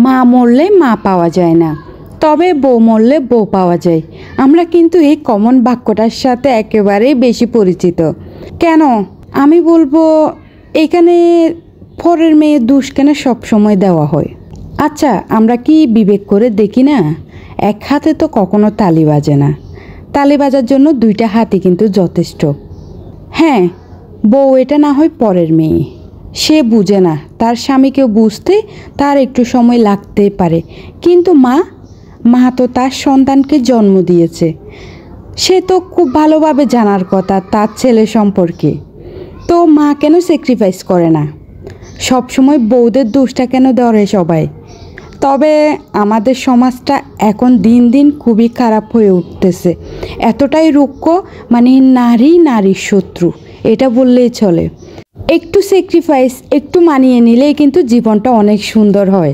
মা মরলে মা পাওয়া যায় না, তবে বউ মরলে বউ পাওয়া যায়। আমরা কিন্তু এই কমন বাক্যটার সাথে একেবারেই বেশি পরিচিত। কেন আমি বলবো, এখানে পরের মেয়ে দোষ কেন সবসময় দেওয়া হয়? আচ্ছা, আমরা কি বিবেক করে দেখি না? এক হাতে তো কখনো তালি বাজে না। তালি বাজার জন্য দুইটা হাতই কিন্তু যথেষ্ট। হ্যাঁ, বউ এটা না হয় পরের মেয়ে, সে বুঝে না, তার স্বামীকেও বুঝতে তার একটু সময় লাগতেই পারে। কিন্তু মা মা তো তার সন্তানকে জন্ম দিয়েছে, সে তো খুব ভালোভাবে জানার কথা তার ছেলে সম্পর্কে। তো মা কেন স্যাক্রিফাইস করে না? সবসময় বউদের দোষটা কেন ধরে সবাই? তবে আমাদের সমাজটা এখন দিন দিন খুবই খারাপ হয়ে উঠতেছে, এতটাই রুক্ষ, মানে নারী নারীর শত্রু এটা বললেই চলে। একটু স্যাক্রিফাইস, একটু মানিয়ে নিলেই কিন্তু জীবনটা অনেক সুন্দর হয়।